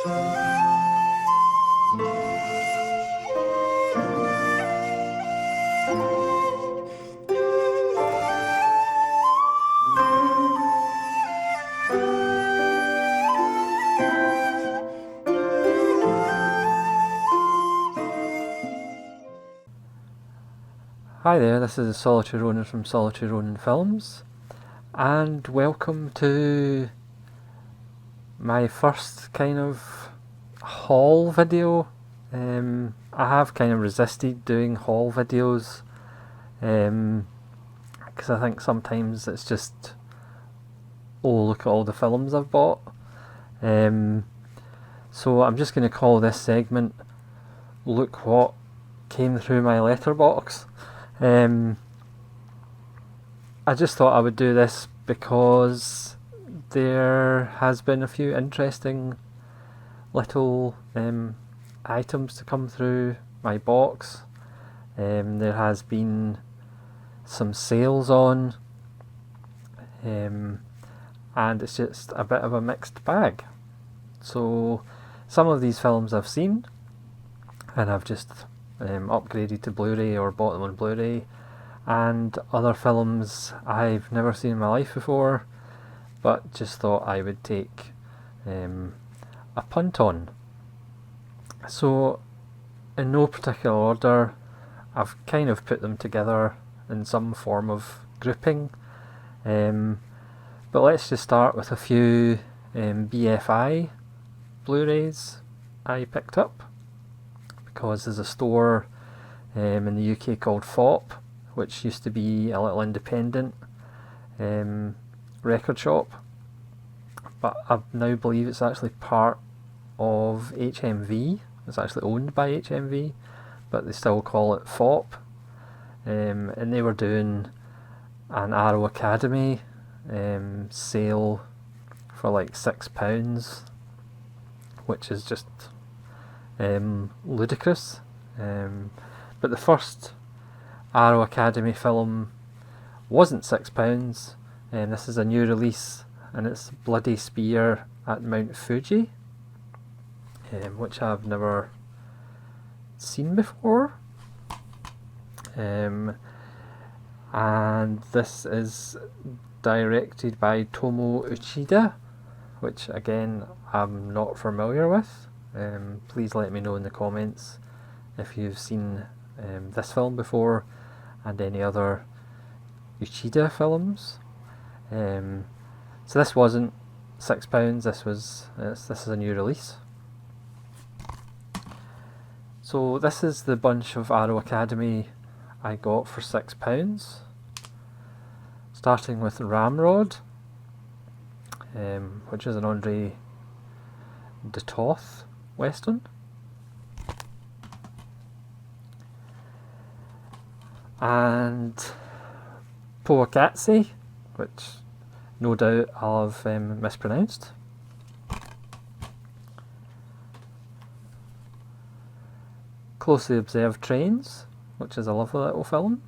Hi there, this is Solitary Ronin from Solitary Ronin Films, and welcome to my first kind of haul video. I have kind of resisted doing haul videos, because I think sometimes it's just, oh, look at all the films I've bought. So I'm just going to call this segment, Look What Came Through My Letterbox. I just thought I would do this because there has been a few interesting little items to come through my box. There has been some sales on, and it's just a bit of a mixed bag. So some of these films I've seen and I've just upgraded to Blu-ray or bought them on Blu-ray, and other films I've never seen in my life before but just thought I would take a punt on. So in no particular order, I've kind of put them together in some form of grouping, but let's just start with a few BFI Blu-rays I picked up, because there's a store in the UK called FOP, which used to be a little independent record shop, but I now believe it's actually part of HMV. It's actually owned by HMV, but they still call it FOP, and they were doing an Arrow Academy sale for like £6, which is just ludicrous. But the first Arrow Academy film wasn't £6, and this is a new release, and it's Bloody Spear at Mount Fuji, which I've never seen before. And this is directed by Tomo Uchida, which again I'm not familiar with. Please let me know in the comments if you've seen this film before and any other Uchida films. So this wasn't £6. This is a new release. So this is the bunch of Arrow Academy I got for £6. Starting with Ramrod, which is an Andre de Toth western. And Poakatse, which no doubt I'll have mispronounced. Closely Observed Trains, which is a lovely little film.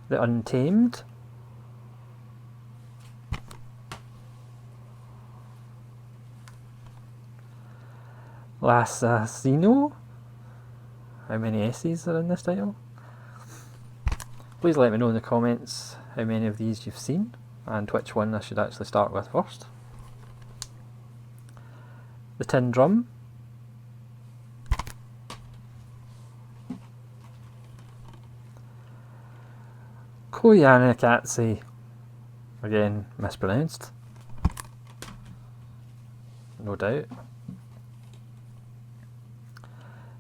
The Untamed. L'Assassino. How many S's are in this title? Please let me know in the comments how many of these you've seen and which one I should actually start with first. The Tin Drum. Koyaanisqatsi, again mispronounced, no doubt.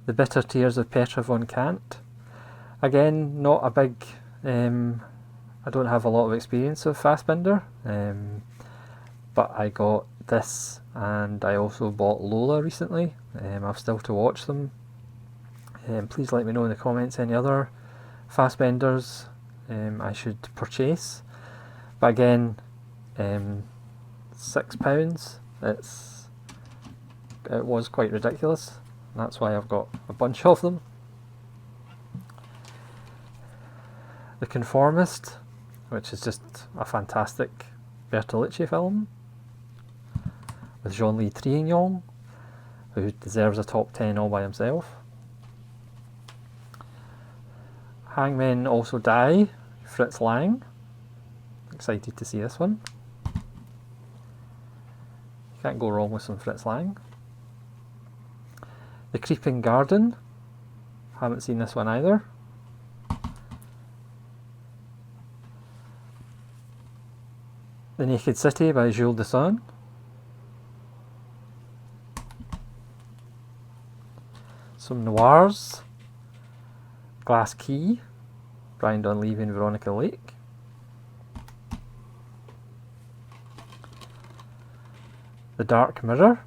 The Bitter Tears of Petra von Kant. Again, not a big, I don't have a lot of experience with Fassbinder, but I got this and I also bought Lola recently. I've still to watch them. Please let me know in the comments any other Fassbinders I should purchase. But again, £6, it was quite ridiculous. That's why I've got a bunch of them. The Conformist, which is just a fantastic Bertolucci film with Jean-Louis Trintignant, who deserves a top 10 all by himself. Hangmen Also Die, Fritz Lang. Excited to see this one. Can't go wrong with some Fritz Lang. The Creeping Garden. Haven't seen this one either. The Naked City by Jules Dassin. Some noirs. Glass Key, Brian Donlevy and Veronica Lake. The Dark Mirror.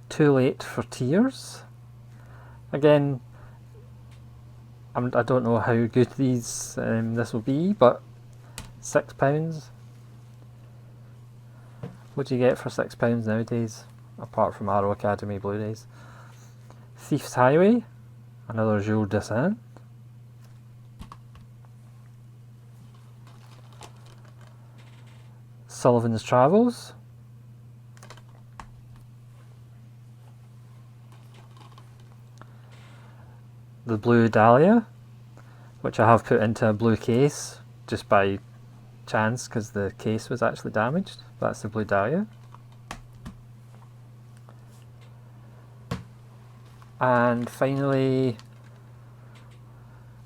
Too Late for Tears. Again, I don't know how good this will be, but £6. What do you get for £6 nowadays, apart from Arrow Academy Blu-rays? Thief's Highway, another Jules Dassin. Sullivan's Travels. The Blue Dahlia, which I have put into a blue case just by chance because the case was actually damaged. That's the Blue Dahlia. And finally,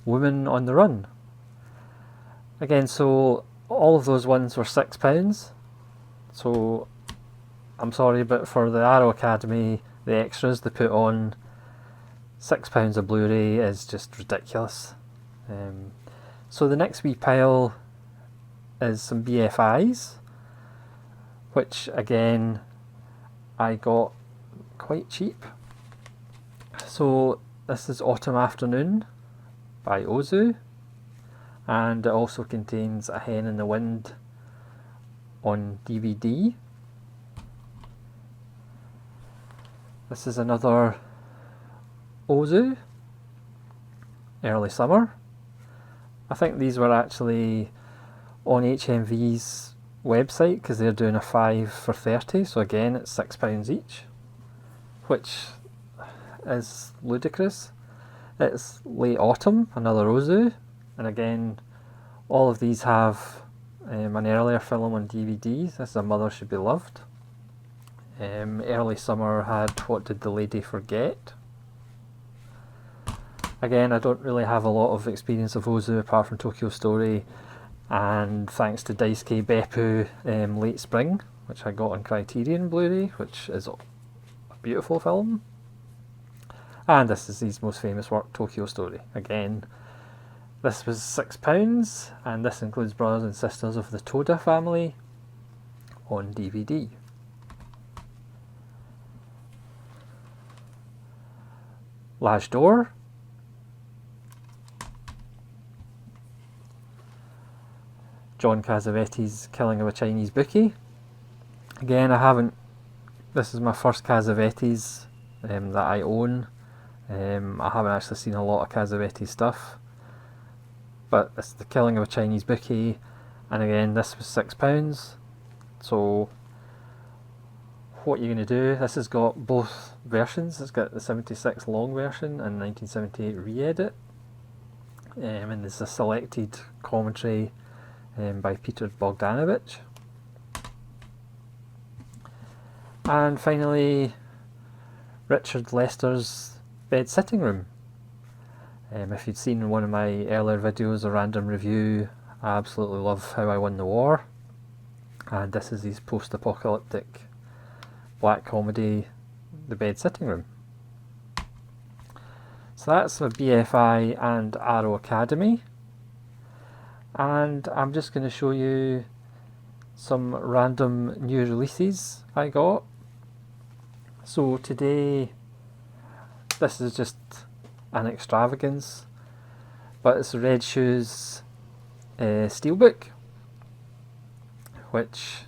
Woman on the Run. Again, so all of those ones were £6. So I'm sorry, but for the Arrow Academy, the extras they put on, £6 a Blu-ray is just ridiculous. So the next wee pile is some BFIs, which again I got quite cheap. So this is Autumn Afternoon by Ozu, and it also contains A Hen in the Wind on DVD. This is another Ozu, Early Summer. I think these were actually on HMV's website because they're doing a 5 for 30, so again it's £6 each, which is ludicrous. It's Late Autumn, another Ozu, and again all of these have an earlier film on DVD. This is A Mother Should Be Loved. Early Summer had What Did the Lady Forget? Again, I don't really have a lot of experience of Ozu apart from Tokyo Story, and thanks to Daisuke Beppu, Late Spring, which I got on Criterion Blu-ray, which is a beautiful film. And this is his most famous work, Tokyo Story. Again, this was £6, and this includes Brothers and Sisters of the Toda Family on DVD. L'Âge d'Or. John Cassavetes' Killing of a Chinese Bookie. Again, this is my first Cassavetes that I own. I haven't actually seen a lot of Cassavetes stuff, but it's The Killing of a Chinese Bookie, and again this was £6. So what you're going to do, this has got both versions. It's got the 76 long version and 1978 re-edit, and there's a selected commentary by Peter Bogdanovich. And finally, Richard Lester's Bed Sitting Room. If you'd seen one of my earlier videos, a random review, I absolutely love How I Won the War, and this is his post-apocalyptic black comedy, The Bed Sitting Room. So that's my BFI and Arrow Academy. And I'm just going to show you some random new releases I got. So today, this is just an extravagance, but it's Red Shoes Steelbook, which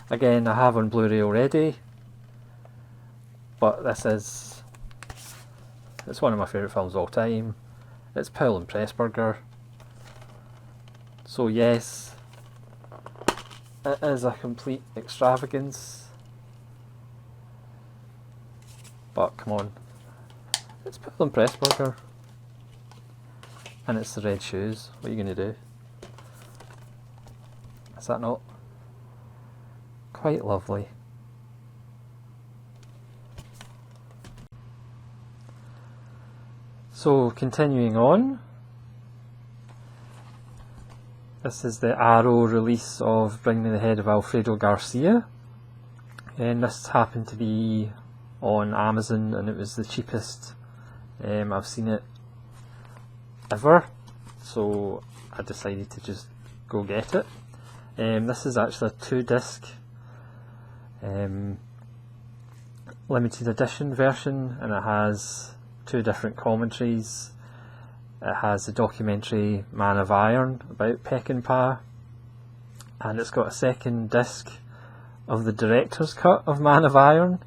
again I have on Blu-ray already, but this is It's one of my favourite films of all time. It's Powell and Pressburger. So yes, it is a complete extravagance. But come on, it's Powell and Pressburger. And it's the red shoes. What are you going to do? Is that not quite lovely? So continuing on, this is the Arrow release of Bring Me the Head of Alfredo Garcia, and this happened to be on Amazon, and it was the cheapest I've seen it ever, so I decided to just go get it. This is actually a 2-disc limited edition version, and it has 2 different commentaries. It has the documentary Man of Iron about Peckinpah, and it's got a second disc of the director's cut of Man of Iron,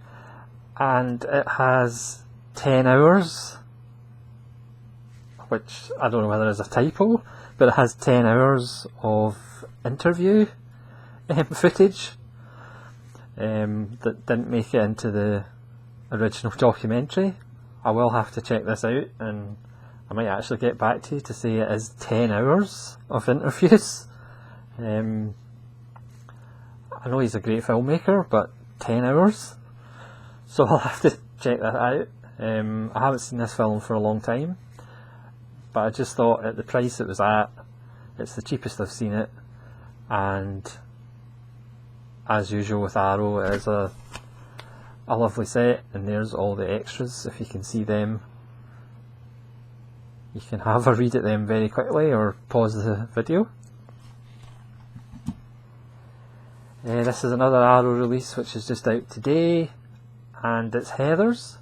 and it has 10 hours, which I don't know whether it's a typo, but it has 10 hours of interview footage that didn't make it into the original documentary. I will have to check this out, and I might actually get back to you to say it is 10 hours of interviews. I know he's a great filmmaker, but 10 hours? So I'll have to check that out. I haven't seen this film for a long time, but I just thought at the price it was at, it's the cheapest I've seen it, and as usual with Arrow, it is a lovely set, and there's all the extras. If you can see them, you can have a read at them very quickly or pause the video. This is another Arrow release which is just out today, and it's Heathers.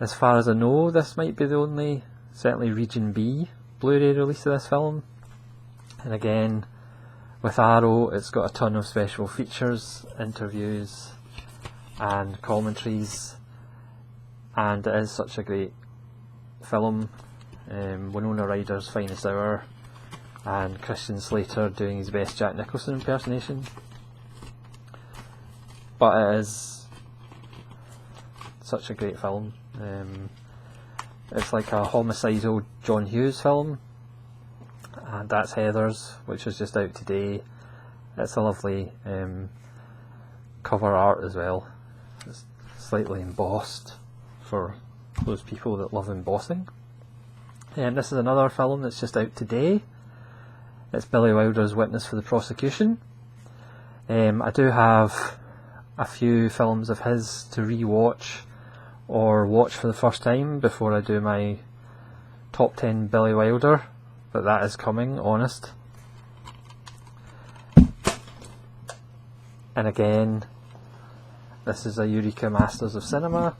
As far as I know, this might be the only, certainly Region B, Blu-ray release of this film. And again, with Arrow, it's got a ton of special features, interviews and commentaries, and it is such a great film. Winona Ryder's finest hour, and Christian Slater doing his best Jack Nicholson impersonation. But it is such a great film. It's like a homicidal John Hughes film, and that's Heathers, which is just out today. It's a lovely cover art as well. It's slightly embossed for those people that love embossing. And this is another film that's just out today. It's Billy Wilder's Witness for the Prosecution. I do have a few films of his to re-watch or watch for the first time before I do my top 10 Billy Wilder, but that is coming, honest. And again, this is a Eureka Masters of Cinema,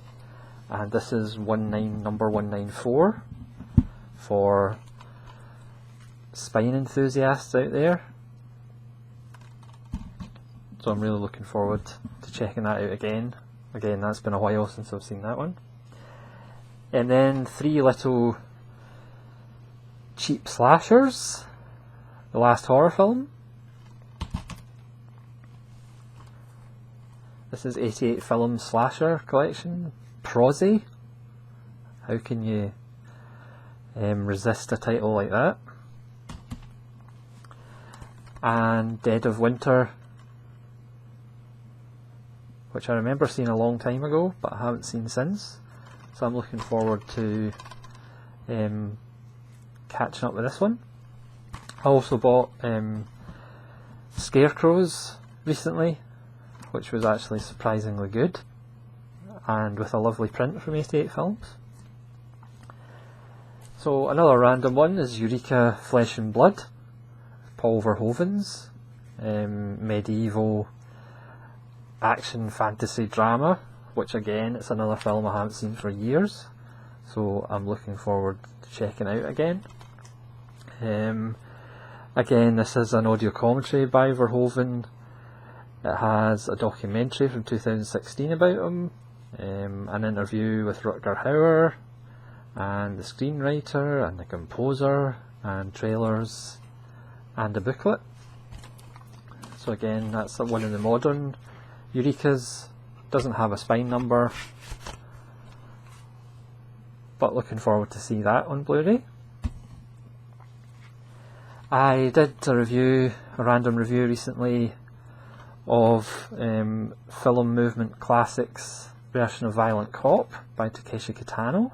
and this is number 194 for spine enthusiasts out there. So I'm really looking forward to checking that out again. Again, that's been a while since I've seen that one. And then 3 little cheap slashers. The Last Horror Film. This is 88 Film Slasher Collection. Prosy. How can you resist a title like that? And Dead of Winter, which I remember seeing a long time ago, but I haven't seen since. So I'm looking forward to catching up with this one. I also bought Scarecrows recently, which was actually surprisingly good, and with a lovely print from 88 Films. So another random one is Eureka Flesh and Blood, Paul Verhoeven's medieval action fantasy drama, which again, it's another film I haven't seen for years, so I'm looking forward to checking out again. Again, this is an audio commentary by Verhoeven. It has a documentary from 2016 about him, an interview with Rutger Hauer, and the screenwriter and the composer and trailers and a booklet. So again, that's one of the modern Eurekas. Doesn't have a spine number, but looking forward to see that on Blu-ray. I did a random review recently of Film Movement Classics version of Violent Cop by Takeshi Kitano,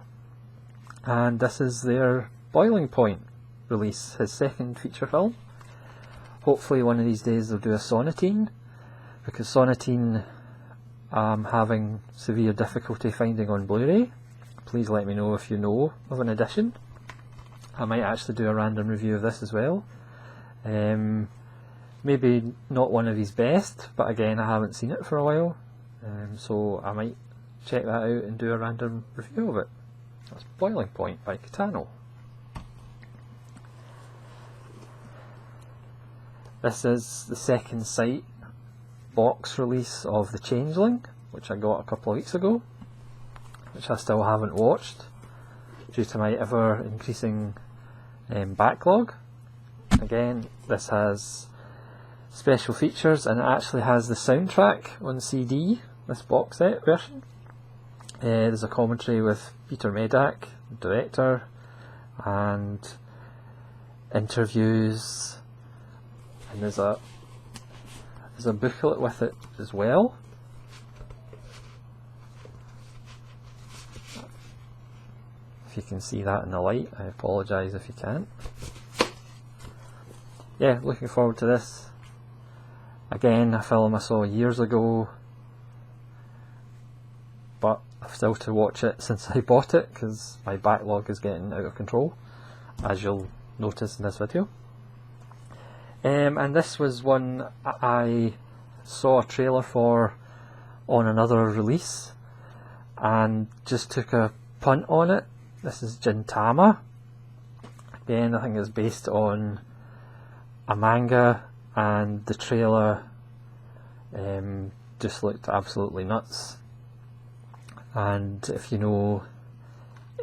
and this is their Boiling Point release, his second feature film. Hopefully one of these days they'll do a Sonatine, because Sonatine I'm having severe difficulty finding on Blu-ray. Please let me know if you know of an edition. I might actually do a random review of this as well. Maybe not one of his best, but again I haven't seen it for a while, so I might check that out and do a random review of it. That's Boiling Point by Kitano. This is the second sight box release of The Changeling, which I got a couple of weeks ago, which I still haven't watched due to my ever increasing backlog. Again, this has special features and it actually has the soundtrack on CD, this box set version. There's a commentary with Peter Medak, director, and interviews, and there's a booklet with it as well. If you can see that in the light, I apologise if you can't. Yeah, looking forward to this. Again, a film I saw years ago, but I've still to watch it since I bought it because my backlog is getting out of control, as you'll notice in this video. And this was one I saw a trailer for on another release and just took a punt on it. This is Gintama. Again, I think it's based on a manga, and the trailer just looked absolutely nuts. And if you know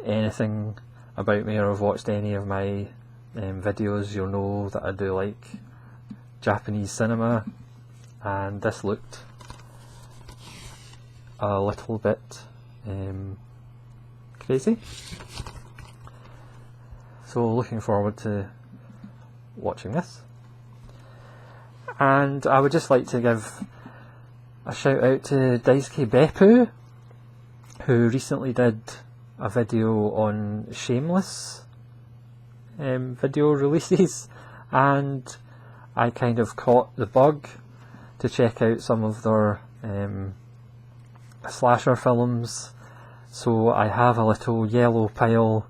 anything about me or have watched any of my videos, you'll know that I do like Japanese cinema, and this looked a little bit crazy. So looking forward to watching this. And I would just like to give a shout out to Daisuke Beppu, who recently did a video on Shameless video releases, and I kind of caught the bug to check out some of their slasher films, so I have a little yellow pile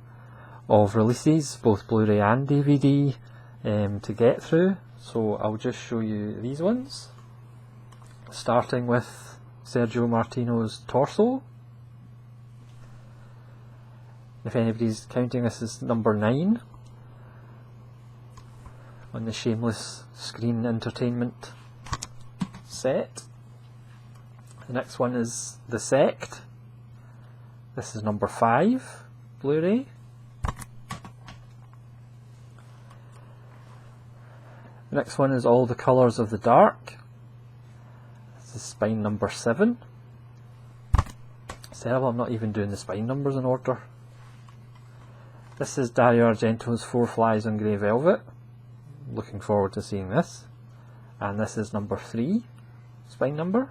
of releases, both Blu-ray and DVD, to get through. So I'll just show you these ones, starting with Sergio Martino's Torso. If anybody's counting, this is number 9 on the Shameless Screen Entertainment set. The next one is The Sect. This is number 5 Blu-ray. The next one is All the Colours of the Dark. This is spine number 7. It's terrible, I'm not even doing the spine numbers in order. This is Dario Argento's Four Flies on Grey Velvet. Looking forward to seeing this. And this is number 3 spine number.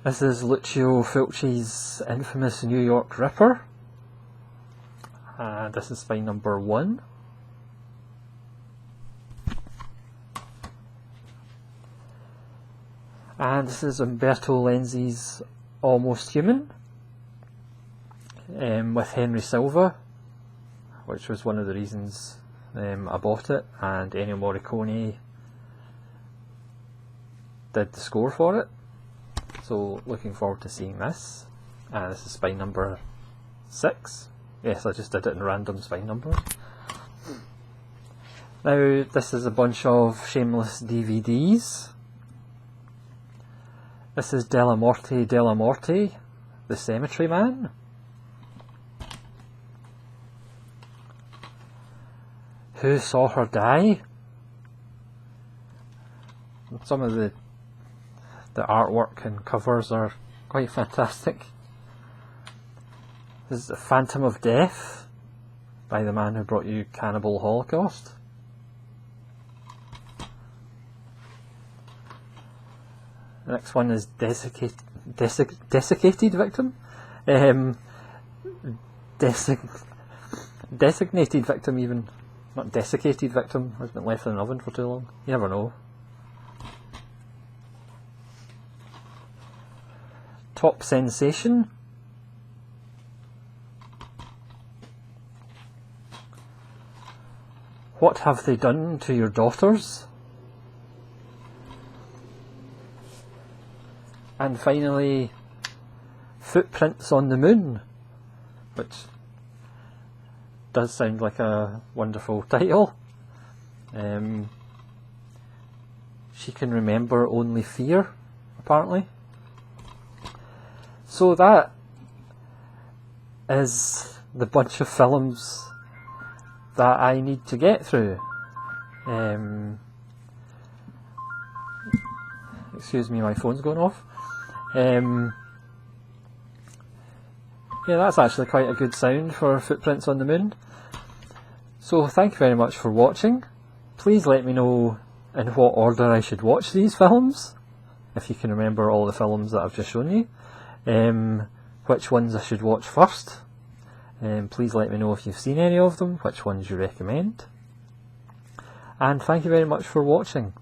This is Lucio Fulci's infamous New York Ripper. And this is spine number 1. And this is Umberto Lenzi's Almost Human, with Henry Silva, which was one of the reasons I bought it, and Ennio Morricone did the score for it. So looking forward to seeing this. And this is spine number 6. Yes, I just did it in random spine numbers. Now this is a bunch of Shameless DVDs. This is Della Morte, the Cemetery Man. Who Saw Her Die? Some of the artwork and covers are quite fantastic. This is The Phantom of Death by the man who brought you Cannibal Holocaust. The next one is Desiccated Victim. Designated Victim even. Not Desiccated Victim. Has been left in an oven for too long. You never know. Top Sensation. What Have They Done to Your Daughters? And finally, Footprints on the Moon, which does sound like a wonderful title. She can remember only fear, apparently. So that is the bunch of films that I need to get through. Excuse me, my phone's going off. Yeah, that's actually quite a good sound for Footprints on the Moon. So thank you very much for watching. Please let me know in what order I should watch these films, if you can remember all the films that I've just shown you. Which ones I should watch first. Please let me know if you've seen any of them, which ones you recommend. And thank you very much for watching.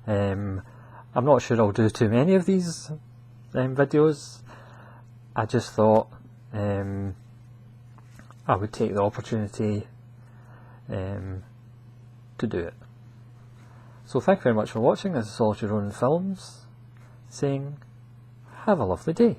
I'm not sure I'll do too many of these videos. I just thought I would take the opportunity to do it. So thank you very much for watching. This is Solitude Ronin Films saying have a lovely day.